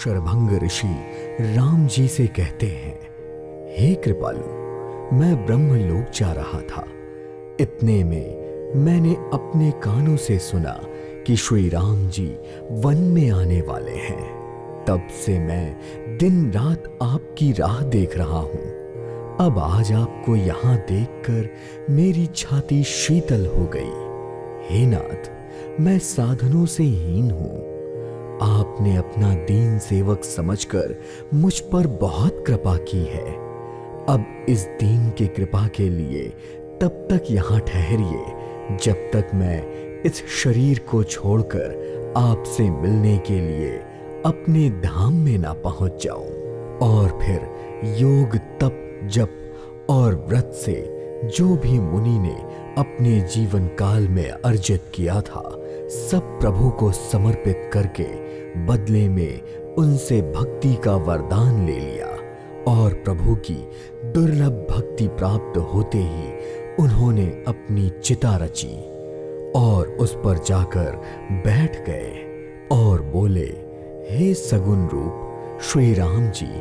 शरभंग ऋषि राम जी से कहते हैं, हे कृपालु, मैं ब्रह्मलोक जा रहा था। इतने में मैंने अपने कानों से सुना कि श्री राम जी वन में आने वाले हैं। तब से मैं दिन रात आपकी राह देख रहा हूं। अब आज आपको यहां देखकर मेरी छाती शीतल हो गई। हे नाथ, मैं साधनों से हीन हूं। आपने अपना दीन सेवक समझकर मुझ पर बहुत कृपा की है। अब इस दीन की कृपा के लिए तब तक यहाँ ठहरिए जब तक मैं इस शरीर को छोड़कर आपसे मिलने के लिए अपने धाम में ना पहुंच जाऊं। और फिर योग, तप, जप और व्रत से जो भी मुनि ने अपने जीवन काल में अर्जित किया था, सब प्रभु को समर्पित करके बदले में उनसे भक्ति का वरदान ले लिया। और प्रभु की दुर्लभ भक्ति प्राप्त होते ही उन्होंने अपनी चिता रची और उस पर जाकर बैठ गए और बोले, हे सगुण रूप श्री राम जी,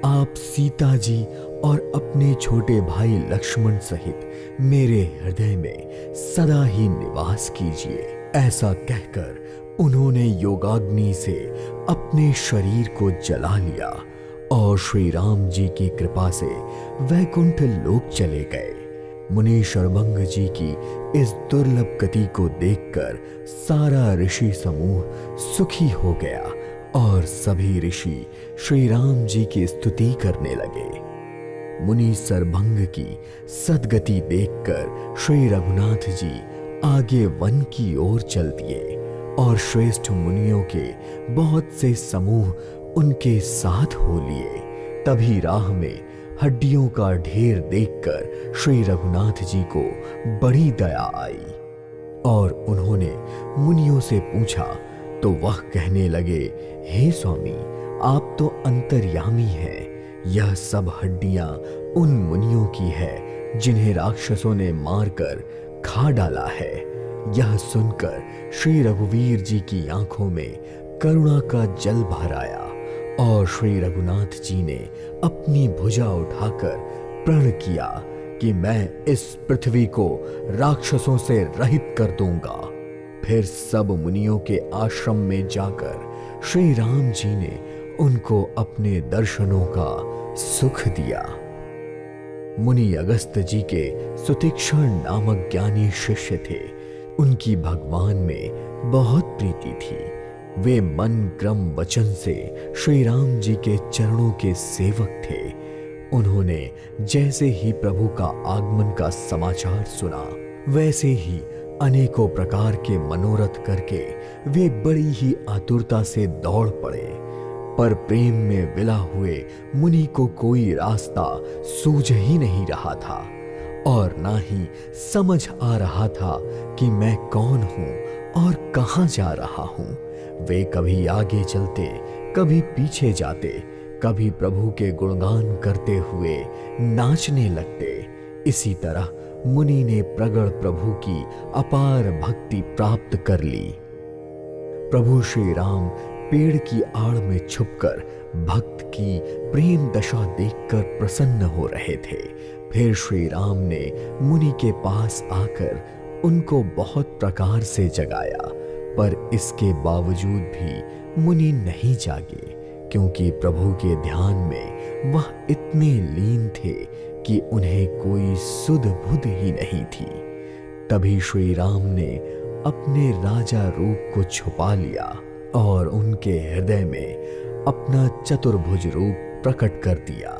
आप सीता जी और अपने छोटे भाई लक्ष्मण सहित मेरे हृदय में सदा ही निवास कीजिए। ऐसा कहकर उन्होंने योगाग्नि से अपने शरीर को जला लिया और श्री राम जी की कृपा से वैकुंठ लोक चले गए। मुनि शरभंग जी की इस दुर्लभ गति को देखकर सारा ऋषि समूह सुखी हो गया और सभी ऋषि श्री राम जी की स्तुति करने लगे। मुनि शरभंग की सद्गति देखकर श्री रघुनाथ जी आगे वन की ओर चल दिए और श्रेष्ठ मुनियों के बहुत से समूह उनके साथ हो लिए। तभी राह में हड्डियों का ढेर देखकर श्री रघुनाथ जी को बड़ी दया आई और उन्होंने मुनियों से पूछा तो वह कहने लगे, हे स्वामी, आप तो अंतर्यामी हैं। यह सब हड्डियां उन मुनियों की है जिन्हें राक्षसों ने मारकर खा डाला है। यह सुनकर श्री रघुवीर जी की आंखों में करुणा का जल भर आया और श्री रघुनाथ जी ने अपनी भुजा उठाकर प्रण किया कि मैं इस पृथ्वी को राक्षसों से रहित कर दूंगा। फिर सब मुनियों के आश्रम में जाकर श्री राम जी ने उनको अपने दर्शनों का सुख दिया। मुनि अगस्त जी के सुतीक्षण नामक ज्ञानी शिष्य थे। उनकी भगवान में बहुत प्रीति थी। वे मन, क्रम, वचन से श्री राम जी के चरणों के सेवक थे। उन्होंने जैसे ही प्रभु का आगमन का समाचार सुना, वैसे ही अनेकों प्रकार के मनोरथ करके वे बड़ी ही आतुरता से दौड़ पड़े। पर प्रेम में विला हुए मुनि को कोई रास्ता सूझ ही नहीं रहा था और ना ही समझ आ रहा था कि मैं कौन हूं और कहां जा रहा हूं। वे कभी आगे चलते, कभी पीछे जाते, कभी प्रभु के गुणगान करते हुए नाचने लगते। इसी तरह मुनि ने प्रगढ़ प्रभु की अपार भक्ति प्राप्त कर ली। प्रभु श्री राम पेड़ की आड़ में छुपकर भक्त की प्रेम दशा देखकर प्रसन्न हो रहे थे। फिर श्री राम ने मुनि के पास आकर उनको बहुत प्रकार से जगाया, पर इसके बावजूद भी मुनि नहीं जागे, क्योंकि प्रभु के ध्यान में वह इतने लीन थे कि उन्हें कोई सुध बुध ही नहीं थी। तभी श्री राम ने अपने राजा रूप को छुपा लिया और उनके हृदय में अपना चतुर्भुज रूप प्रकट कर दिया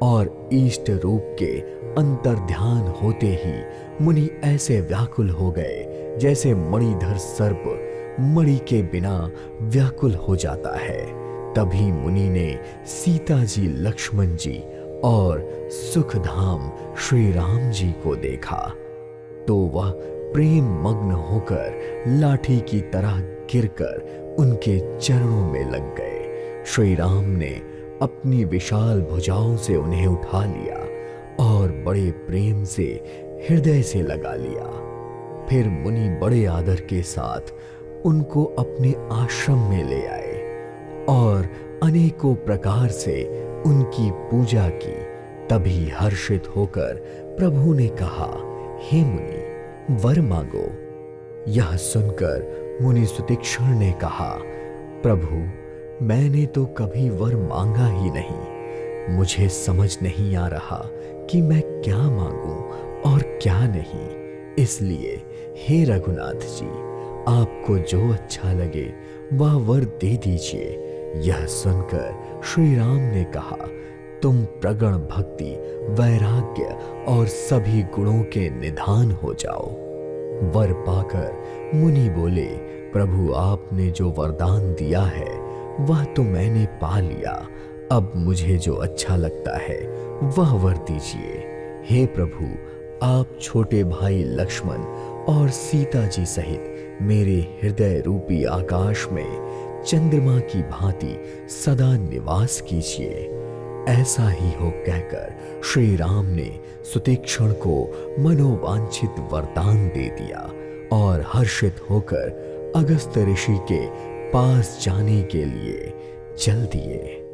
और इष्ट रूप के अंतर्ध्यान होते ही मुनि ऐसे व्याकुल हो गए जैसे मणिधर सर्प मणि के बिना व्याकुल हो जाता है। तभी मुनि ने सीता जी, लक्ष्मण जी और सुखधाम श्री राम जी को देखा तो वह प्रेम मग्न होकर लाठी की तरह गिरकर उनके चरणों में लग गए। श्री राम ने अपनी विशाल भुजाओं से उन्हें उठा लिया और बड़े प्रेम से हृदय से लगा लिया। फिर मुनि बड़े आदर के साथ उनको अपने आश्रम में ले आए और अनेकों प्रकार से उनकी पूजा की। तभी हर्षित होकर प्रभु ने कहा, हे मुनि, वर मांगो। यह सुनकर मुनि सुतीक्ष्ण ने कहा, प्रभु, मैंने तो कभी वर मांगा ही नहीं। मुझे समझ नहीं आ रहा कि मैं क्या मांगूं और क्या नहीं। इसलिए हे रघुनाथ जी, आपको जो अच्छा लगे वह वर दे दीजिए। यह सुनकर श्री राम ने कहा, तुम प्रगण भक्ति, वैराग्य और सभी गुणों के निधान हो जाओ। वर पाकर मुनि बोले, प्रभु, आपने जो वरदान दिया है वह तो मैंने पा लिया। अब मुझे जो अच्छा लगता है वह वर दीजिए। हे प्रभु, आप छोटे भाई लक्ष्मण और सीता जी सहित मेरे हृदय रूपी आकाश में चंद्रमा की भांति सदा निवास कीजिए। ऐसा ही हो कहकर श्री राम ने सुतीक्ष्ण को मनोवांछित वरदान दे दिया और हर्षित होकर अगस्त्य ऋषि के पास जाने के लिए चल दिए।